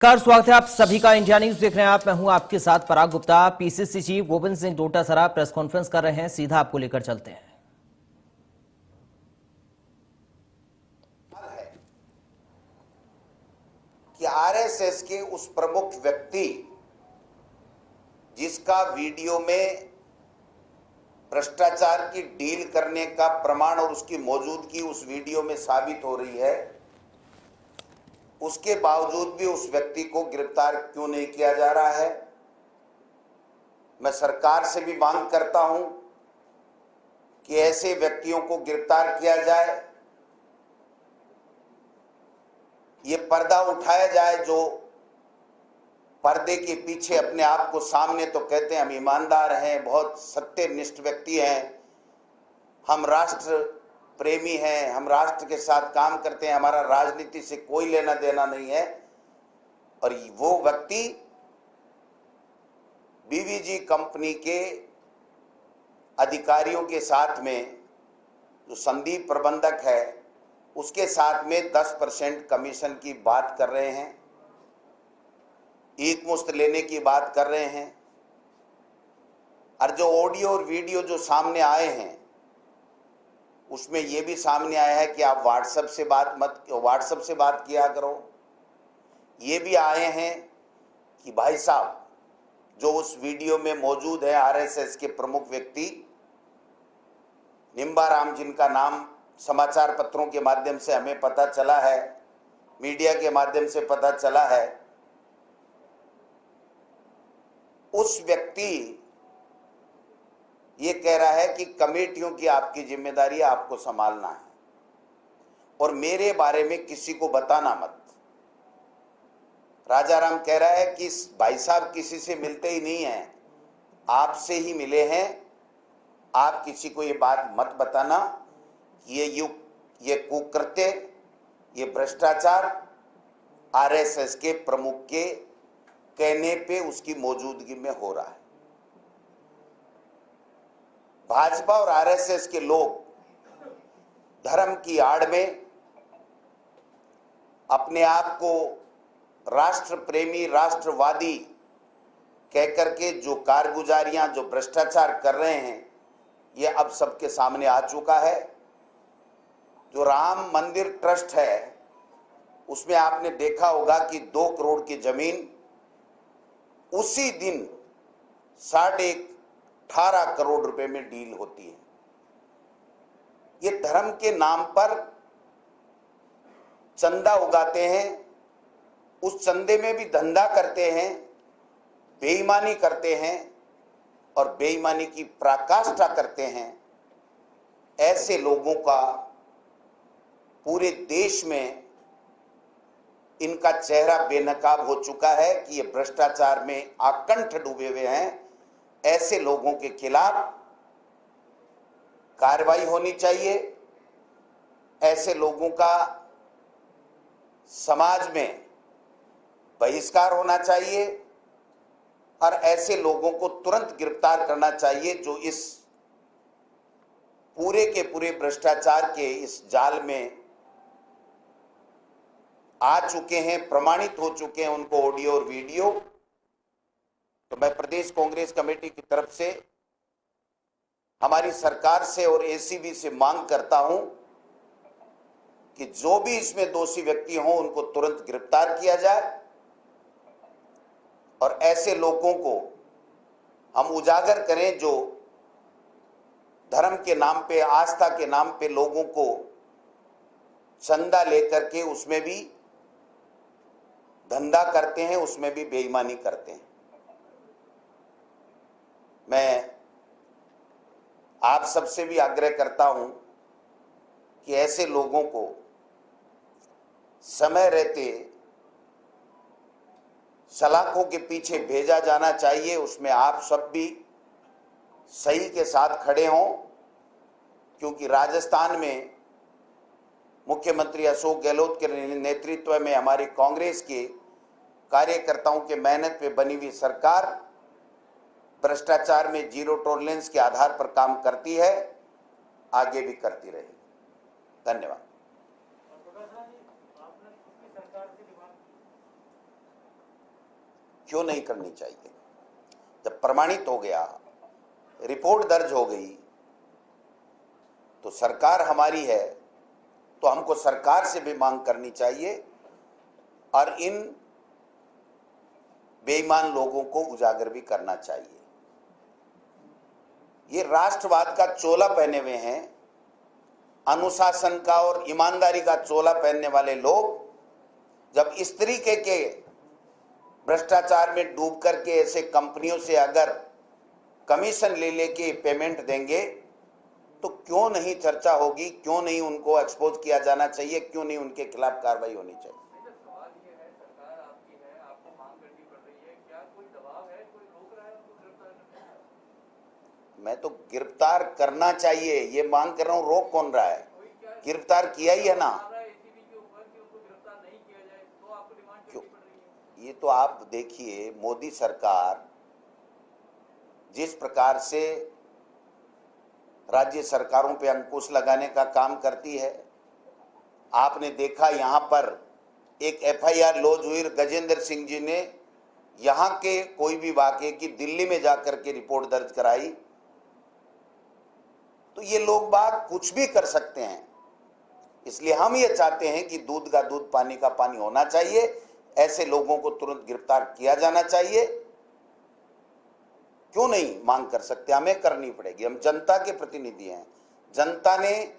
नमस्कार, स्वागत है आप सभी का। इंडिया न्यूज देख रहे हैं आप। मैं हूं आपके साथ Parag Gupta. PCC chief Govind Singh Dotasra press conference कर रहे हैं, सीधा आपको लेकर चलते हैं। कि आरएसएस के उस प्रमुख व्यक्ति जिसका वीडियो में भ्रष्टाचार की डील करने का प्रमाण और उसकी मौजूदगी उस वीडियो में साबित हो रही है, उसके बावजूद भी उस व्यक्ति को गिरफ्तार क्यों नहीं किया जा रहा है। मैं सरकार से भी मांग करता हूं कि ऐसे व्यक्तियों को गिरफ्तार किया जाए, ये पर्दा उठाया जाए जो पर्दे के पीछे अपने आप को सामने तो कहते हैं हम ईमानदार हैं, बहुत सत्यनिष्ठ व्यक्ति हैं, हम राष्ट्र प्रेमी हैं, हम राष्ट्र के साथ काम करते हैं, हमारा राजनीति से कोई लेना देना नहीं है, और वो व्यक्ति बीवीजी कंपनी के अधिकारियों के साथ में जो संदीप प्रबंधक है उसके साथ में 10% कमीशन की बात कर रहे हैं, एक मुश्त लेने की बात कर रहे हैं। और जो ऑडियो और वीडियो जो सामने आए हैं उसमें यह भी सामने आया है कि आप व्हाट्सएप से बात किया करो। ये भी आए हैं कि भाई साहब जो उस वीडियो में मौजूद है आरएसएस के प्रमुख व्यक्ति निम्बाराम, जिनका नाम समाचार पत्रों के माध्यम से हमें पता चला है, मीडिया के माध्यम से पता चला है, उस व्यक्ति ये कह रहा है कि कमेटियों की आपकी जिम्मेदारी है, आपको संभालना है और मेरे बारे में किसी को बताना मत। राजाराम कह रहा है कि भाई साहब किसी से मिलते ही नहीं हैं, आपसे ही मिले हैं, आप किसी को ये बात मत बताना। ये कुकृत्य, ये भ्रष्टाचार आरएसएस के प्रमुख के कहने पे उसकी मौजूदगी में हो रहा है। भाजपा और आरएसएस के लोग धर्म की आड़ में अपने आप को राष्ट्र प्रेमी, राष्ट्रवादी कहकर के जो कारगुजारियां, जो भ्रष्टाचार कर रहे हैं, ये अब सबके सामने आ चुका है। जो राम मंदिर ट्रस्ट है उसमें आपने देखा होगा कि 2 करोड़ की जमीन उसी दिन 18.5 करोड़ रुपए में डील होती है। ये धर्म के नाम पर चंदा उगाते हैं, उस चंदे में भी धंधा करते हैं, बेईमानी करते हैं और बेईमानी की पराकाष्ठा करते हैं। ऐसे लोगों का पूरे देश में इनका चेहरा बेनकाब हो चुका है कि ये भ्रष्टाचार में आकंठ डूबे हुए हैं। ऐसे लोगों के खिलाफ कार्रवाई होनी चाहिए। ऐसे लोगों का समाज में बहिष्कार होना चाहिए और ऐसे लोगों को तुरंत गिरफ्तार करना चाहिए जो इस पूरे के पूरे भ्रष्टाचार के इस जाल में आ चुके हैं, प्रमाणित हो चुके हैं उनको ऑडियो और वीडियो। तो मैं प्रदेश कांग्रेस कमेटी की तरफ से हमारी सरकार से और एसीबी से मांग करता हूं कि जो भी इसमें दोषी व्यक्ति हों उनको तुरंत गिरफ्तार किया जाए और ऐसे लोगों को हम उजागर करें जो धर्म के नाम पे, आस्था के नाम पे लोगों को चंदा लेकर के उसमें भी धंधा करते हैं, उसमें भी बेईमानी करते हैं। मैं आप सबसे भी आग्रह करता हूं कि ऐसे लोगों को समय रहते सलाखों के पीछे भेजा जाना चाहिए। उसमें आप सब भी सही के साथ खड़े हों, क्योंकि राजस्थान में मुख्यमंत्री अशोक गहलोत के नेतृत्व में हमारी कांग्रेस के कार्यकर्ताओं के मेहनत पे बनी हुई सरकार भ्रष्टाचार में जीरो टॉलरेंस के आधार पर काम करती है, आगे भी करती रहेगी। धन्यवाद। क्यों नहीं करनी चाहिए? जब प्रमाणित हो गया, रिपोर्ट दर्ज हो गई, तो सरकार हमारी है, तो हमको सरकार से भी मांग करनी चाहिए और इन बेईमान लोगों को उजागर भी करना चाहिए। ये राष्ट्रवाद का चोला पहने हुए हैं, अनुशासन का और ईमानदारी का चोला पहनने वाले लोग जब इस तरीके के भ्रष्टाचार में डूब करके ऐसे कंपनियों से अगर कमीशन ले लेके पेमेंट देंगे तो क्यों नहीं चर्चा होगी, क्यों नहीं उनको एक्सपोज किया जाना चाहिए, क्यों नहीं उनके खिलाफ कार्रवाई होनी चाहिए? सवाल ये है, सरकार आपकी है, आपको मांग करनी पड़ रही है, क्या कोई दबाव है, कोई रोक रहा है उनको गिरफ्तार करने से? मैं तो गिरफ्तार करना चाहिए ये मांग कर रहा हूं, रोक कौन रहा है? गिरफ्तार किया ही है ना। एसीबी के ऊपर कि उनको गिरफ्तार नहीं किया जाए तो आपको डिमांड करनी पड़ रही है। ये तो आप देखिए, मोदी सरकार जिस प्रकार से राज्य सरकारों पे अंकुश लगाने का काम करती है, आपने देखा यहां पर एक एफआईआर लॉन्च हुई, गजेंद्र सिंह जी ने यहां के कोई भी वाकये की दिल्ली में जाकर के रिपोर्ट दर्ज कराई। तो ये लोग बाग कुछ भी कर सकते हैं, इसलिए हम ये चाहते हैं कि दूध का दूध पानी का पानी होना चाहिए। ऐसे लोगों को तुरंत गिरफ्तार किया जाना चाहिए। क्यों नहीं मांग कर सकते? हमें करनी पड़ेगी, हम जनता के प्रतिनिधि हैं। जनता ने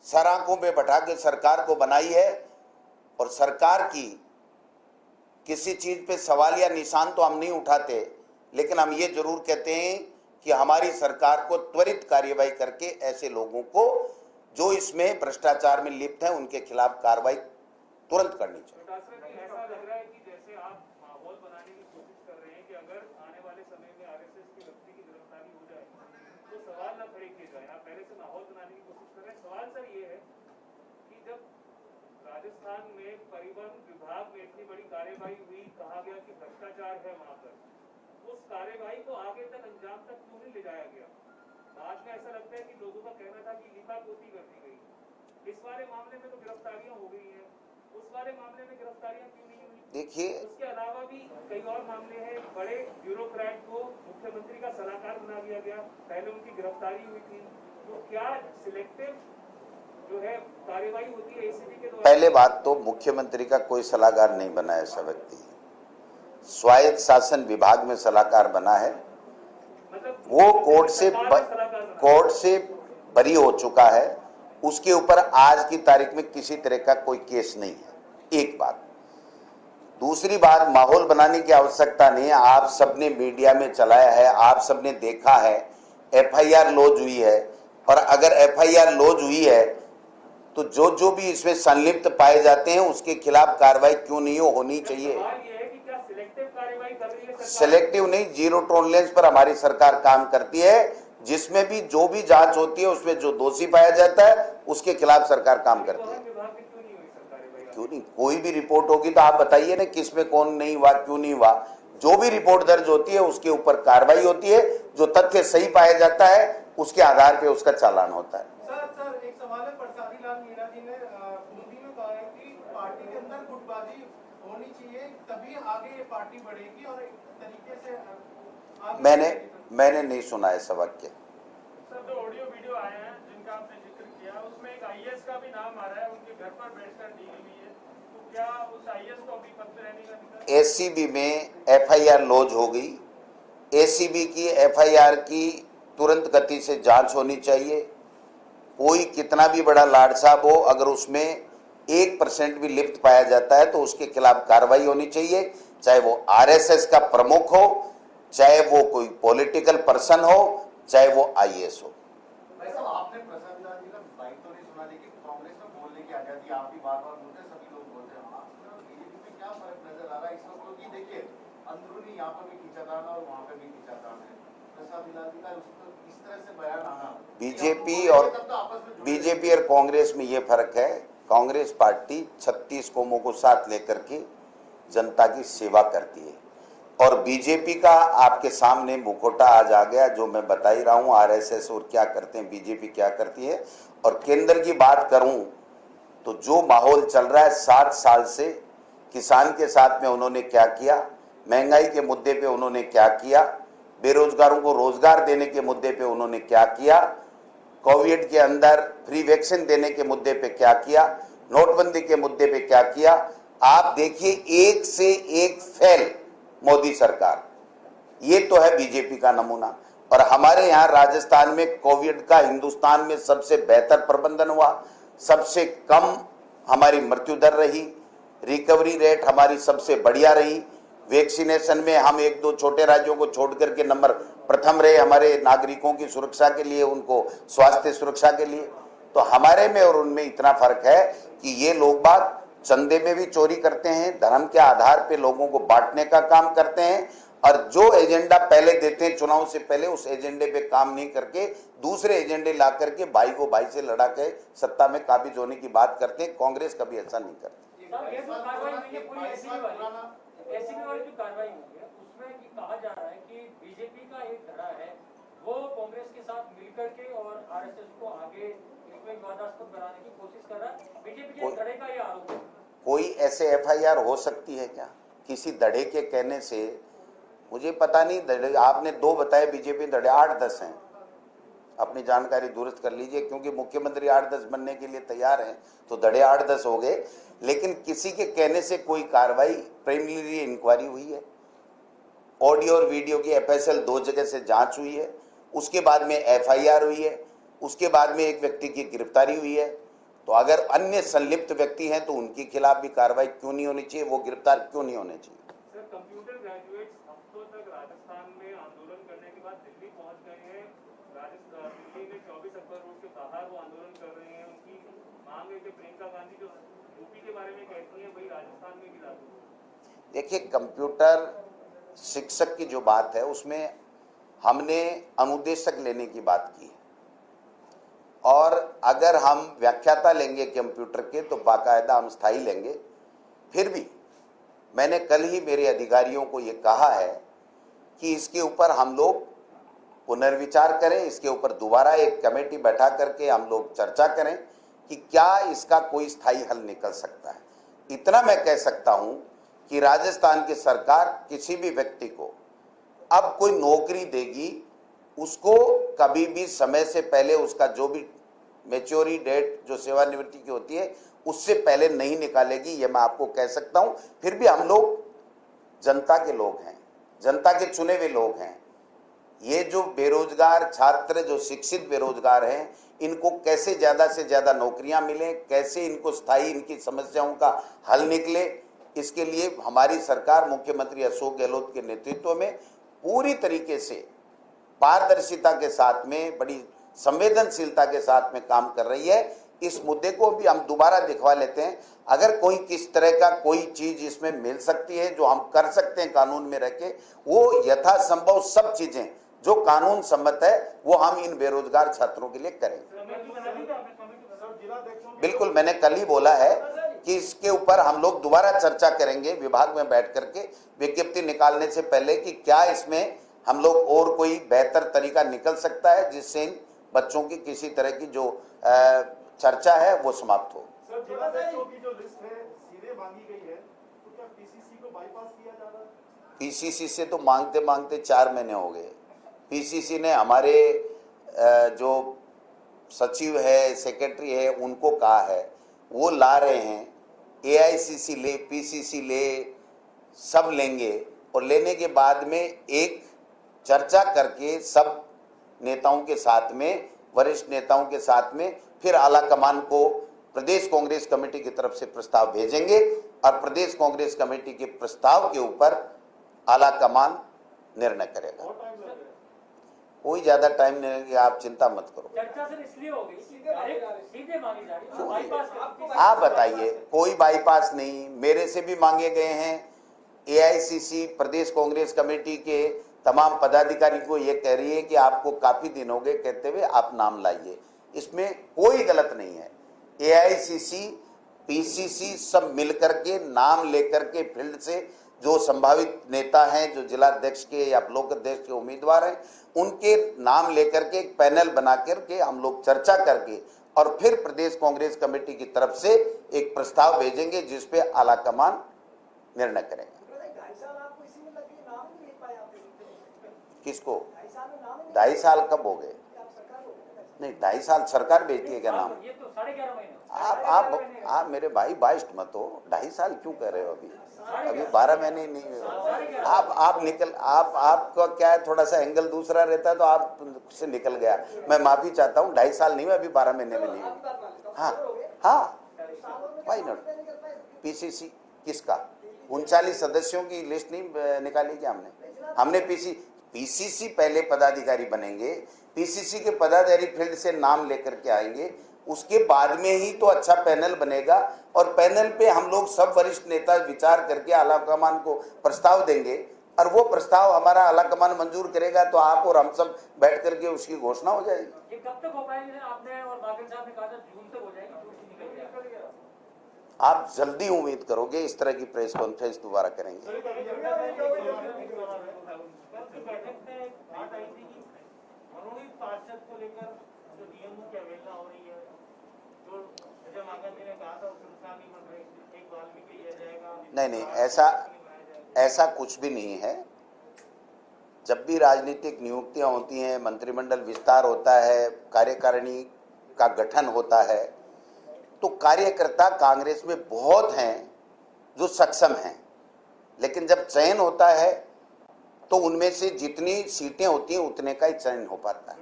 सराखों में बैठा के सरकार को बनाई है और सरकार की किसी चीज पे सवाल या निशान तो हम नहीं उठाते, लेकिन हम ये जरूर कहते हैं कि हमारी सरकार को त्वरित कार्यवाही करके ऐसे लोगों को जो इसमें भ्रष्टाचार में लिप्त हैं उनके खिलाफ कार्रवाई तुरंत करनी चाहिए। ऐसा लग रहा है कि जैसे आप माहौल बनाने की कोशिश कर रहे हैं कि अगर आने वाले समय में आरएसएस के व्यक्ति की गिरफ्तारी हो जाए तो सवाल न खड़े किए जाए। आप पहले से माहौल बनाने की कोशिश कर रहे हैं। सवाल सर ये है कि जब राजस्थान में परिवहन विभाग में इतनी बड़ी कार्यवाही हुई, कहा गया कि भ्रष्टाचार है वहां पर, उस कार्यवाही को आगे तक अंजाम तक क्यों नहीं ले जाया गया? बाद में ऐसा लगता है कि लोगों का कहना था कि लीपापोती कर दी गई। इस वाले मामले में तो गिरफ्तारियां हो गई हैं, उस वाले मामले में गिरफ्तारियां क्यों नहीं हुई? देखिए, उसके अलावा भी कई और मामले हैं। बड़े ब्यूरोक्रेट को मुख्यमंत्री का सलाहकार बना दिया गया, पहले उनकी गिरफ्तारी हुई थी। तो क्या सिलेक्टिव जो है कार्यवाही होती है एसीबी के द्वारा? पहले बात तो मुख्यमंत्री का कोई सलाहकार नहीं बना ऐसा व्यक्ति, स्वायत्त शासन विभाग में सलाहकार बना है। मतलब वो कोर्ट से बरी हो चुका है, उसके ऊपर आज की तारीख में किसी तरह का कोई केस नहीं है। एक बात। दूसरी बात, माहौल बनाने की आवश्यकता नहीं है। आप सबने मीडिया में चलाया है, आप सबने देखा है, एफआईआर लॉन्च हुई है। और अगर एफआईआर लॉन्च हुई है तो जो भी इसमें संलिप्त पाए जाते हैं उसके खिलाफ कार्रवाई क्यों नहीं होनी चाहिए? सिलेक्टिव नहीं, जीरो टॉलरेंस पर हमारी सरकार काम करती है। जिसमें भी जो भी जांच होती है उसमें जो दोषी पाया जाता है उसके खिलाफ सरकार काम करती है। क्यों नहीं? कोई भी रिपोर्ट होगी तो आप बताइए ना, किसमें कौन नहीं हुआ, क्यों नहीं हुआ। जो भी रिपोर्ट दर्ज होती है उसके ऊपर कार्रवाई होती है, जो तथ्य सही पाया जाता है उसके आधार पर उसका चालान होता है। सर एक सवाल है। प्रसादी लाल मीणा जी ने खूंटी में कहा है कि पार्टी के अंदर गुटबाजी होनी चाहिए, तभी आगे ये पार्टी बढ़ेगी और एक तरीके से मैंने नहीं सुना ऐसा वाक्य। सर, जो ऑडियो वीडियो आए हैं जिनका आपने जिक्र किया, उसमें एक आईएएस का भी नाम आ रहा है, उनके घर पर बैठकर डील हुई है, तो क्या उस आईएएस को अभी पद पे रहने का अधिकार? एसीबी में एफआईआर लॉन्च हो गई। एसीबी की एफआईआर की तुरंत गति से जांच होनी चाहिए। कोई कितना भी बड़ा लाड साहब हो, अगर उसमें 1% भी लिप्त पाया जाता है तो उसके खिलाफ कार्रवाई होनी चाहिए, चाहे वो आरएसएस का प्रमुख हो, चाहे वो कोई पॉलिटिकल पर्सन हो, चाहे वो आईएएस हो। भाई साहब, आपने प्रसाद लाल जी का बाइट तो नहीं सुना, लेकिन कांग्रेस में बोलने की आजादी आप भी बार-बार बोलते हैं, सभी लोग बोलते हैं। आपको बीजेपी में क्या फर्क नजर आ रहा है इस वक्त? क्योंकि देखिए, अंदरूनी यहाँ पर भी खींचातान और वहाँ पे भी खींचातान है। प्रसाद लाल जी का इस तरह से बयान आना, बीजेपी और कांग्रेस में ये फर्क है, कांग्रेस पार्टी 36 कौमों को साथ लेकर के जनता की सेवा करती है और बीजेपी का आपके सामने मुखौटा आज आ गया, जो मैं बता ही रहा हूं, आरएसएस और क्या करते हैं, बीजेपी क्या करती है। और केंद्र की बात करूं तो जो माहौल चल रहा है, 60 साल से किसान के साथ में उन्होंने क्या किया, महंगाई के मुद्दे पे उन्होंने क्या किया, बेरोजगारों को रोजगार देने के मुद्दे पे उन्होंने क्या किया, कोविड के अंदर फ्री वैक्सीन देने के मुद्दे पे क्या किया, नोटबंदी के मुद्दे पे क्या किया। आप देखिए, एक से एक फेल मोदी सरकार। ये तो है बीजेपी का नमूना। और हमारे यहाँ राजस्थान में कोविड का हिंदुस्तान में सबसे बेहतर प्रबंधन हुआ, सबसे कम हमारी मृत्यु दर रही, रिकवरी रेट हमारी सबसे बढ़िया रही, वैक्सीनेशन में हम एक दो छोटे राज्यों को छोड़ करके नंबर प्रथम रहे हमारे नागरिकों की सुरक्षा के लिए, उनको स्वास्थ्य सुरक्षा के लिए। तो हमारे में और उनमें इतना फर्क है कि ये लोग बाग चंदे में भी चोरी करते हैं, धर्म के आधार पे लोगों को बांटने का काम करते हैं, और जो एजेंडा पहले देते हैं चुनाव से पहले, उस एजेंडे पे काम नहीं करके दूसरे एजेंडे ला करके भाई को भाई से लड़ा के सत्ता में काबिज होने की बात करते हैं। कांग्रेस कभी ऐसा नहीं करती। एसीबी वाली जो कार्रवाई हुई है उसमें ये कहा जा रहा है कि बीजेपी का एक धड़ा है वो कांग्रेस के साथ मिलकर के और आरएसएस को आगे इसमें विवादास्पद बनाने की कोशिश कर रहा है। बीजेपी के धड़े का ये आरोप है। कोई ऐसे एफआईआर हो सकती है क्या किसी धड़े के कहने से? मुझे पता नहीं। आपने 2 बताए, बीजेपी धड़े 8-10 हैं। अपनी जानकारी दुरुस्त कर लीजिए, क्योंकि मुख्यमंत्री 8-10 बनने के लिए तैयार हैं, तो धड़े 8-10 हो गए। लेकिन किसी के कहने से कोई कार्रवाई, प्रिलिमिनरी इंक्वायरी हुई है, ऑडियो और वीडियो की एफएसएल 2 जगह से जांच हुई है, उसके बाद में एफआईआर हुई है, उसके बाद में एक व्यक्ति की गिरफ्तारी हुई है। तो अगर अन्य संलिप्त व्यक्ति हैं तो उनके खिलाफ भी कार्रवाई क्यों नहीं होनी चाहिए, वो गिरफ्तार क्यों नहीं होने चाहिए? सर, कंप्यूटर ग्रेजुएट्स हफ्तों तक राजस्थान में आंदोलन करने के बाद दिल्ली पहुंच गए हैं। दिल्ली में 24 अक्बर रोड के बाहर वो आंदोलन कर रहे हैं। उनकी मांग है कि प्रियंका गांधी जो यूपी के बारे में कहती हैं वही राजस्थान में भी लागू हो। देखिए, कंप्यूटर शिक्षक की जो बात है उसमें हमने अनुदेशक लेने की बात की, और अगर हम व्याख्याता लेंगे कंप्यूटर के तो बाकायदा हम स्थायी लेंगे। फिर भी मैंने कल ही मेरे अधिकारियों को ये कहा है कि इसके ऊपर हम लोग पुनर्विचार करें, इसके ऊपर दोबारा एक कमेटी बैठा करके हम लोग चर्चा करें कि क्या इसका कोई स्थायी हल निकल सकता है। इतना मैं कह सकता हूं कि राजस्थान की सरकार किसी भी व्यक्ति को अब कोई नौकरी देगी, उसको कभी भी समय से पहले उसका जो भी मैच्योरी डेट जो सेवानिवृत्ति की होती है उससे पहले नहीं निकालेगी, ये मैं आपको कह सकता हूं। फिर भी हम लोग जनता के लोग हैं, जनता के चुने हुए लोग हैं। ये जो बेरोजगार छात्र, जो शिक्षित बेरोजगार हैं, इनको कैसे ज्यादा से ज्यादा नौकरियां मिले, कैसे इनको स्थायी इनकी समस्याओं का हल निकले, इसके लिए हमारी सरकार मुख्यमंत्री अशोक गहलोत के नेतृत्व में पूरी तरीके से पारदर्शिता के साथ में, बड़ी संवेदनशीलता के साथ में काम कर रही है। इस मुद्दे को भी हम दोबारा दिखवा लेते हैं। अगर कोई किस तरह का कोई चीज इसमें मिल सकती है जो हम कर सकते हैं कानून में रह के, वो यथासंभव सब चीजें जो कानून सम्मत है वो हम इन बेरोजगार छात्रों के लिए करें। बिल्कुल, मैंने कल ही बोला है कि इसके ऊपर हम लोग दोबारा चर्चा करेंगे विभाग में बैठ करके, विज्ञप्ति निकालने से पहले, कि क्या इसमें हम लोग और कोई बेहतर तरीका निकल सकता है जिससे इन बच्चों की किसी तरह की जो चर्चा है वो समाप्त हो। सर, जिलाध्यक्षों की जो लिस्ट है सीधे मांगी गई है, तो क्या पीसीसी को बाईपास किया जा रहा है? पीसीसी से तो मांगते मांगते 4 महीने हो गए। पीसीसी ने हमारे जो सचिव है, सेक्रेटरी है, उनको कहा है, वो ला रहे हैं। एआईसीसी ले, पीसीसी ले, सब लेंगे, और लेने के बाद में एक चर्चा करके सब नेताओं के साथ में, वरिष्ठ नेताओं के साथ में, फिर आला कमान को प्रदेश कांग्रेस कमेटी की तरफ से प्रस्ताव भेजेंगे, और प्रदेश कांग्रेस कमेटी के प्रस्ताव के ऊपर आला कमान निर्णय करेगा। कोई ज्यादा टाइम नहीं लगेगा, आप चिंता मत करो। चर्चा सर इसलिए हो गई, सीधे मांगी जा रही है, बाईपास आप बताइए, कोई बाईपास नहीं, मेरे से भी मांगे गए हैं। एआईसीसी प्रदेश कांग्रेस कमेटी के तमाम पदाधिकारी को ये कह रही है कि आपको काफी दिन हो गए कहते हुए आप नाम लाइए। इसमें कोई गलत नहीं है। एआईसीसी, पीसीसी सब मिलकर के नाम लेकर के फील्ड से जो संभावित नेता हैं, जो जिलाध्यक्ष के या ब्लॉक अध्यक्ष के उम्मीदवार हैं, उनके नाम लेकर के एक पैनल बना करके हम लोग चर्चा करके, और फिर प्रदेश कांग्रेस कमेटी की तरफ से एक प्रस्ताव भेजेंगे जिसपे आला कमान निर्णय करेगा। नाम ही नहीं लिख पाए आप। किसको? 2.5 साल में नाम ही नहीं 2.5 साल कब हो गए? आप सरकार हो गए। नहीं, 2.5 साल सरकार भेजती है क्या नाम? ये तो 11.5 महीने। आप मेरे भाई बाइस्ट मत हो। 2.5 साल क्यों कह रहे हो? अभी 12 महीने नहीं हुए। आपका क्या है, थोड़ा सा एंगल दूसरा रहता है तो आप से निकल गया। मैं माफी चाहता हूँ, 2.5 साल नहीं हुआ, अभी 12 महीने में नहीं हुआ। हाँ, व्हाई नॉट? पीसीसी किसका? 39 सदस्यों की लिस्ट नहीं निकाली क्या हमने पीसीसी पहले पदाधिकारी बनेंगे, पीसीसी के पदाधिकारी फील्ड से नाम लेकर के आएंगे, उसके बाद में ही तो अच्छा पैनल बनेगा। और पैनल पे हम लोग सब वरिष्ठ नेता विचार करके आलाकमान को प्रस्ताव देंगे, और वो प्रस्ताव हमारा आलाकमान मंजूर करेगा तो आप और हम सब बैठ करके उसकी घोषणा हो जाएगी। ये कब तक हो पाएगी? आपने और बागेल साहब ने कहा था जून तक हो जाएगी, जून से निकल गया। आप जल्दी उम्मीद करोगे इस तरह की प्रेस कॉन्फ्रेंस दोबारा करेंगे। मनोनीत पार्षद को लेकर जो नियमों की अवहेलना हो रही है, जो अजय माकन जी ने कहा था उस अनुसार नहीं बन रही, एक वाल्मीकि लिया जाएगा। नहीं, ऐसा कुछ भी नहीं है। जब भी राजनीतिक नियुक्तियां होती हैं, मंत्रिमंडल विस्तार होता है, कार्यकारिणी का गठन होता है, तो कार्यकर्ता कांग्रेस में बहुत हैं जो सक्षम हैं, लेकिन जब चयन होता है तो उनमें से जितनी सीटें होती हैं उतने का ही चयन हो पाता है।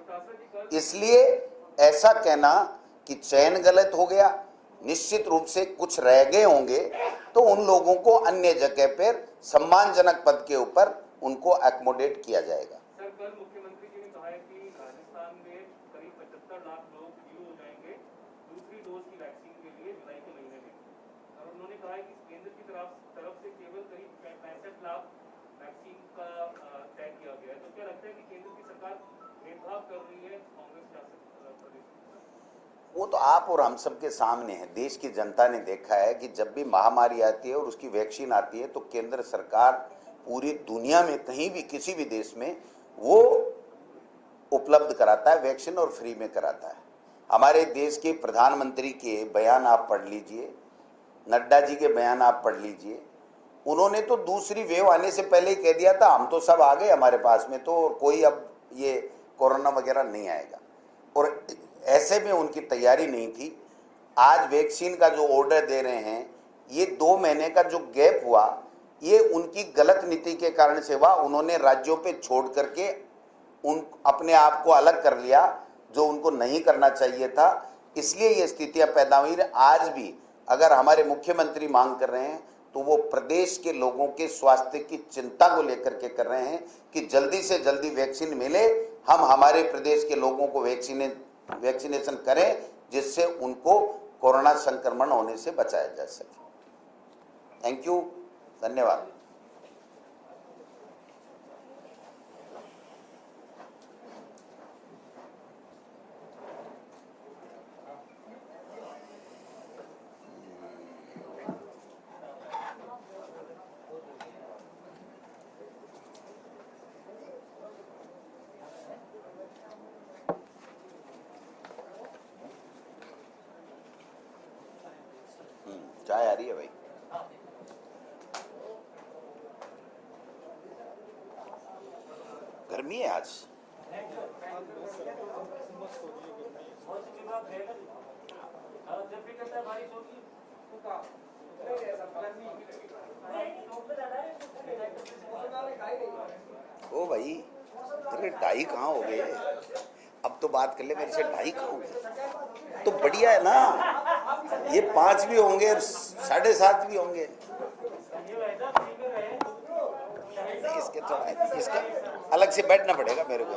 इसलिए ऐसा कहना कि चयन गलत हो गया, निश्चित रूप से कुछ रह गए होंगे तो उन लोगों को अन्य जगह पर सम्मानजनक पद के ऊपर उनको एकोमोडेट किया जाएगा। सर, कल मुख्यमंत्री जी ने कहा है कि राजस्थान में करीब 75 लाख लोग ड्यू हो जाएंगे दूसरी डोज की वैक्सीन के लिए जुलाई के महीने में, और उन्होंने कहा है कि केंद्र की तरफ से केवल करीब 65 लाख वैक्सीन का तय किया गया है। तो क्या लगता है कि केंद्र की सरकार भेदभाव कर रही है कांग्रेस शासित प्रदेश में? वो तो आप और हम सबके सामने है। देश की जनता ने देखा है कि जब भी महामारी आती है और उसकी वैक्सीन आती है तो केंद्र सरकार पूरी दुनिया में कहीं भी किसी भी देश में वो उपलब्ध कराता है वैक्सीन, और फ्री में कराता है। हमारे देश के प्रधानमंत्री के बयान आप पढ़ लीजिए, नड्डा जी के बयान आप पढ़ लीजिए। उन्होंने तो दूसरी वेव आने से पहले ही कह दिया था हम तो सब आ गए हमारे पास में, तो कोई अब ये कोरोना वगैरह नहीं आएगा, और ऐसे में उनकी तैयारी नहीं थी। आज वैक्सीन का जो ऑर्डर दे रहे हैं, ये 2 महीने का जो गैप हुआ ये उनकी गलत नीति के कारण से हुआ। उन्होंने राज्यों पे छोड़ करके अपने आप को अलग कर लिया, जो उनको नहीं करना चाहिए था, इसलिए ये स्थितियां पैदा हुई। आज भी अगर हमारे मुख्यमंत्री मांग कर रहे हैं तो वो प्रदेश के लोगों के स्वास्थ्य की चिंता को लेकर के कर रहे हैं कि जल्दी से जल्दी वैक्सीन मिले, हम हमारे प्रदेश के लोगों को वैक्सीनेशन करें जिससे उनको कोरोना संक्रमण होने से बचाया जा सके। थैंक यू, धन्यवाद। चाय आ रही है भाई? गर्मी है आज। ओ भाई, अरे 2.5 कहाँ हो गए? अब तो बात कर ले मेरे से, 2.5 कहाँ हो गए? तो बढ़िया है ना, ये 5 भी होंगे और 7.5 भी होंगे। इसके थोड़ा इसका अलग से बैठना पड़ेगा मेरे को।